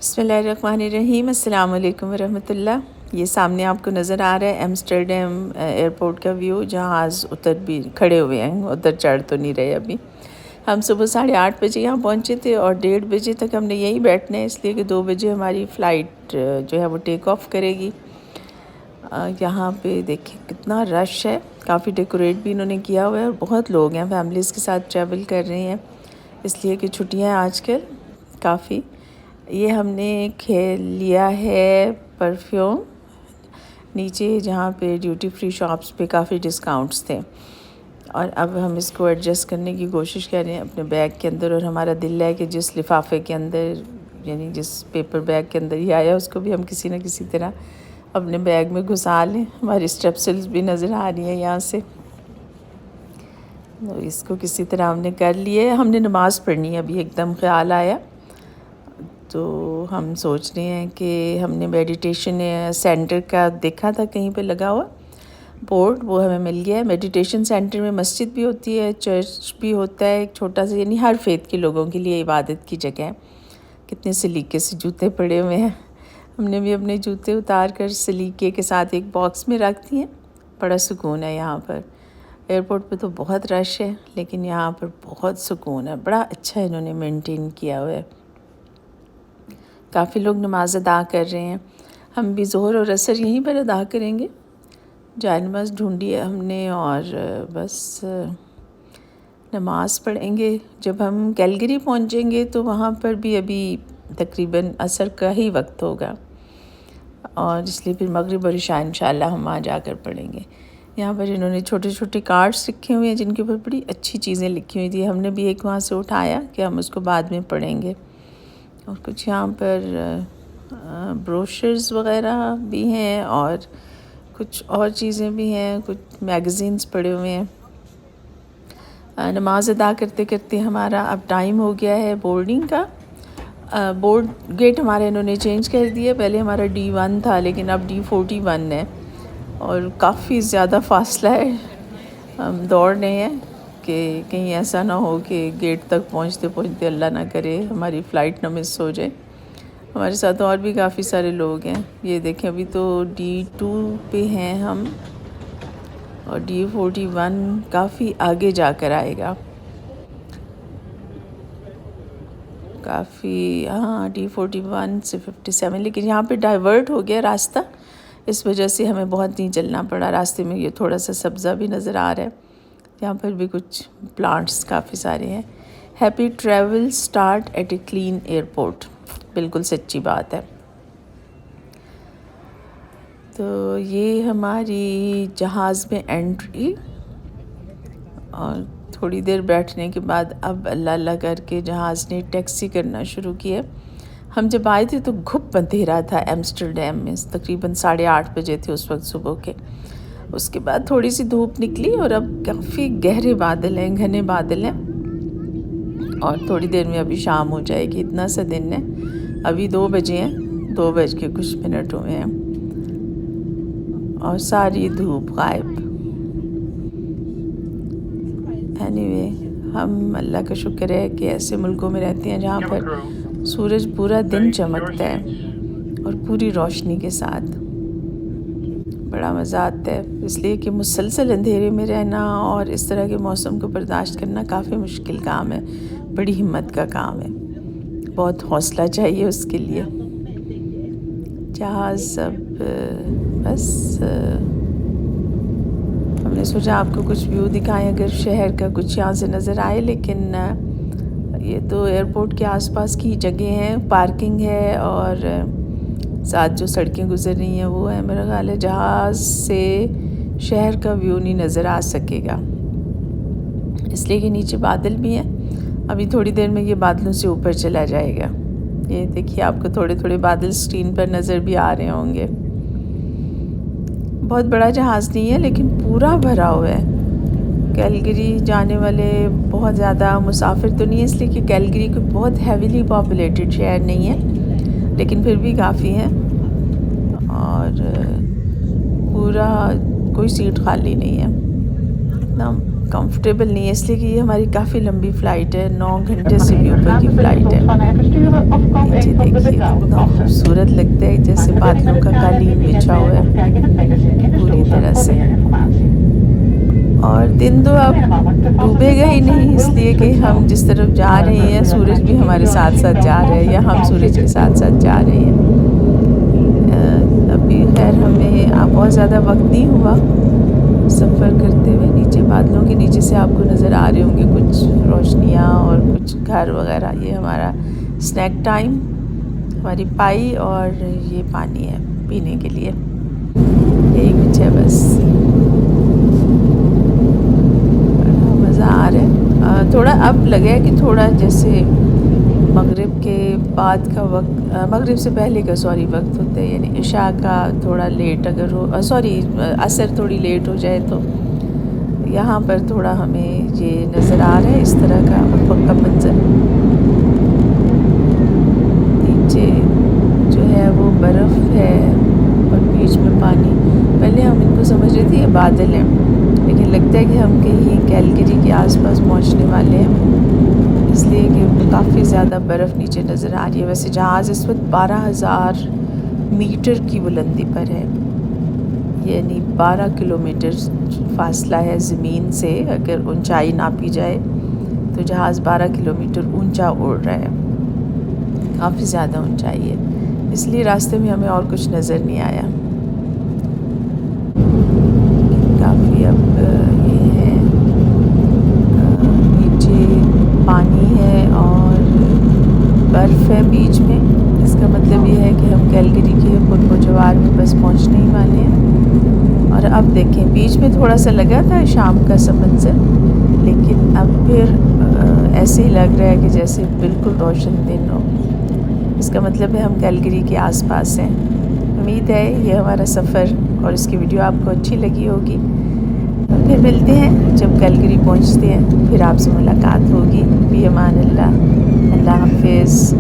बिस्मिल्लाहिर्रहमानिर्रहीम। अस्सलाम वालेकुम वरहमतुल्लाह। ये सामने आपको नज़र आ रहा है एम्स्टर्डम एयरपोर्ट का व्यू। जहाज़ उतर भी खड़े हुए हैं, उधर चढ़ तो नहीं रहे अभी। हम सुबह 8:30 बजे यहाँ पहुँचे थे और 1:30 बजे तक हमने यहीं बैठना है, इसलिए कि 2 बजे हमारी फ़्लाइट जो है वो टेक ऑफ़ करेगी। यहाँ पे देखिए कितना रश है, काफ़ी डेकोरेट भी इन्होंने किया हुआ है और बहुत लोग हैं, फैमिलीज़ के साथ ट्रैवल कर रहे हैं, इसलिए कि छुट्टियाँ हैं आजकल काफ़ी। ये हमने लिया है परफ्यूम नीचे, जहाँ पे ड्यूटी फ्री शॉप्स पे काफ़ी डिस्काउंट्स थे, और अब हम इसको एडजस्ट करने की कोशिश कर रहे हैं अपने बैग के अंदर। और हमारा दिल है कि जिस लिफाफे के अंदर, यानी जिस पेपर बैग के अंदर ये आया, उसको भी हम किसी न किसी तरह अपने बैग में घुसा लें। हमारी स्ट्रेप्सिल्स भी नज़र आ रही हैं यहाँ से, तो इसको किसी तरह हमने कर लिए। हमने नमाज़ पढ़नी है, अभी एकदम ख्याल आया, तो हम सोच रहे हैं कि हमने मेडिटेशन सेंटर का देखा था कहीं पे लगा हुआ बोर्ड, वो हमें मिल गया है। मेडिटेशन सेंटर में मस्जिद भी होती है, चर्च भी होता है, एक छोटा सा, यानी हर फेथ के लोगों के लिए इबादत की जगह है। कितने सलीके से जूते पड़े हुए हैं, हमने भी अपने जूते उतार कर सलीके के साथ एक बॉक्स में रख दिए। बड़ा सुकून है यहाँ पर। एयरपोर्ट पे तो बहुत रश है, लेकिन यहाँ पर बहुत सुकून है, बड़ा अच्छा इन्होंने मेंटेन किया हुआ है। काफ़ी लोग नमाज अदा कर रहे हैं। हम भी ज़ोहर और असर यहीं पर अदा करेंगे। जाए-नमाज़ ढूंढी है हमने और बस नमाज़ पढ़ेंगे। जब हम कैलगरी पहुंचेंगे तो वहाँ पर भी अभी तकरीबन असर का ही वक्त होगा, और इसलिए फिर मगरिब और इशा इंशाल्लाह हम वहाँ जाकर पढ़ेंगे। यहाँ पर इन्होंने छोटे छोटे कार्ड्स लिखे हुए हैं जिनके ऊपर बड़ी अच्छी चीज़ें लिखी हुई थी। हमने भी एक वहाँ से उठाया कि हम उसको बाद में पढ़ेंगे। और कुछ यहाँ पर ब्रोशर्स वग़ैरह भी हैं और कुछ और चीज़ें भी हैं, कुछ मैगज़ीन्स पड़े हुए हैं। नमाज अदा करते करते हमारा अब टाइम हो गया है बोर्डिंग का। बोर्ड गेट हमारे इन्होंने चेंज कर दिया, पहले हमारा D1 था लेकिन अब D41 है, और काफ़ी ज़्यादा फासला है। हम दौड़ रहे हैं कि कहीं ऐसा ना हो कि गेट तक पहुंचते पहुंचते अल्लाह ना करे हमारी फ़्लाइट ना मिस हो जाए। हमारे साथ और भी काफ़ी सारे लोग हैं। ये देखें, अभी तो D2 पे हैं हम, और D41 काफ़ी आगे जाकर आएगा। काफ़ी, हाँ, D41 से 57, लेकिन यहाँ पे डाइवर्ट हो गया रास्ता, इस वजह से हमें बहुत नहीं चलना पड़ा। रास्ते में ये थोड़ा सा सब्ज़ा भी नज़र आ रहा है। यहाँ पर भी कुछ प्लांट्स काफ़ी सारे हैं। Happy travel start at a clean airport, बिल्कुल सच्ची बात है। तो ये हमारी जहाज़ में एंट्री, और थोड़ी देर बैठने के बाद अब अल्लाह अल्लाह करके जहाज़ ने टैक्सी करना शुरू किया। हम जब आए थे तो घुप अंधेरा था एम्स्टर्डम में, तकरीबन 8:30 बजे थे उस वक्त सुबह के। उसके बाद थोड़ी सी धूप निकली और अब काफ़ी गहरे बादल हैं, घने बादल हैं, और थोड़ी देर में अभी शाम हो जाएगी। इतना सा दिन है, अभी 2 बजे हैं, 2 बज के कुछ मिनट हुए हैं, और सारी धूप गायब। एनीवे, हम अल्लाह का शुक्र है कि ऐसे मुल्कों में रहते हैं जहाँ पर सूरज पूरा दिन चमकता है और पूरी रोशनी के साथ। बड़ा मज़ा आता है, इसलिए कि मुसलसल अंधेरे में रहना और इस तरह के मौसम को बर्दाश्त करना काफ़ी मुश्किल काम है, बड़ी हिम्मत का काम है, बहुत हौसला चाहिए उसके लिए। जहाज़ अब बस हमने सोचा आपको कुछ व्यू दिखाएं, अगर शहर का कुछ यहाँ से नज़र आए, लेकिन ये तो एयरपोर्ट के आसपास की जगह हैं, पार्किंग है, और साथ जो सड़कें गुजर रही हैं वो है। मेरा ख्याल है जहाज़ से शहर का व्यू नहीं नज़र आ सकेगा, इसलिए कि नीचे बादल भी हैं। अभी थोड़ी देर में ये बादलों से ऊपर चला जाएगा। ये देखिए, आपको थोड़े थोड़े बादल स्क्रीन पर नज़र भी आ रहे होंगे। बहुत बड़ा जहाज़ नहीं है, लेकिन पूरा भरा हुआ है। कैलगरी जाने वाले बहुत ज़्यादा मुसाफिर तो नहीं है, इसलिए कि कैलगरी कोई बहुत हैवीली पॉपुलेटेड शहर नहीं है, लेकिन फिर भी काफ़ी है, और पूरा कोई सीट खाली नहीं है। इतना कंफर्टेबल नहीं है, इसलिए कि ये हमारी काफ़ी लंबी फ़्लाइट है, 9 घंटे से भी ऊपर की फ़्लाइट है। नीचे देखिए कितना खूबसूरत लगता है, जैसे बादलों का कालीन बिछा हुआ है पूरी तरह से। और दिन तो अब डूबेगा ही नहीं, इसलिए कि हम जिस तरफ जा रहे हैं सूरज भी हमारे साथ साथ जा रहा है, या हम सूरज के साथ साथ जा रहे हैं। अभी खैर हमें बहुत ज़्यादा वक्त नहीं हुआ सफ़र करते हुए। नीचे बादलों के नीचे से आपको नज़र आ रहे होंगे कुछ रोशनियाँ और कुछ घर वगैरह। ये हमारा स्नैक टाइम, हमारी पाई और ये पानी है पीने के लिए, यही कुछ है बस। मज़ा आ रहा है। थोड़ा अब लगा है कि थोड़ा जैसे मगरिब के बाद का वक्त, मगरिब से पहले का वक्त होता है, यानी इशा का थोड़ा लेट अगर हो, असर थोड़ी लेट हो जाए तो यहाँ पर थोड़ा हमें ये नज़र आ रहा है इस तरह का उफ़क़ का मंज़र। नीचे जो है वो बर्फ़ है और बीच में पानी। पहले हम इनको समझ रहे थे ये बादल हैं, लेकिन लगता है कि हम कहीं कैलगरी के आसपास पहुँचने वाले हैं, इसलिए कि काफ़ी ज़्यादा बर्फ़ नीचे नज़र आ रही है। वैसे जहाज़ इस वक्त 12,000 मीटर की बुलंदी पर है, यानी 12 किलोमीटर फासला है ज़मीन से। अगर ऊंचाई नापी जाए तो जहाज़ 12 किलोमीटर ऊंचा उड़ रहा है, काफ़ी ज़्यादा ऊंचाई है, इसलिए रास्ते में हमें और कुछ नज़र नहीं आया। काफ़ी अब ये है, नीचे पानी है और बर्फ़ है बीच में। इसका मतलब ये है कि हम कैलगरी के पुरजवार में बस पहुंचने ही वाले हैं। और अब देखें, बीच में थोड़ा सा लगा था शाम का सा मंज़र, लेकिन अब फिर ऐसे ही लग रहा है कि जैसे बिल्कुल रोशन दिन हो। इसका मतलब है हम कैलगरी के आसपास हैं। उम्मीद है ये हमारा सफ़र और इसकी वीडियो आपको अच्छी लगी होगी। फिर मिलते हैं जब कैलगरी पहुंचते हैं, फिर आपसे मुलाकात होगी। फ़ी अमान अल्लाह, अल्लाह हाफ़िज़।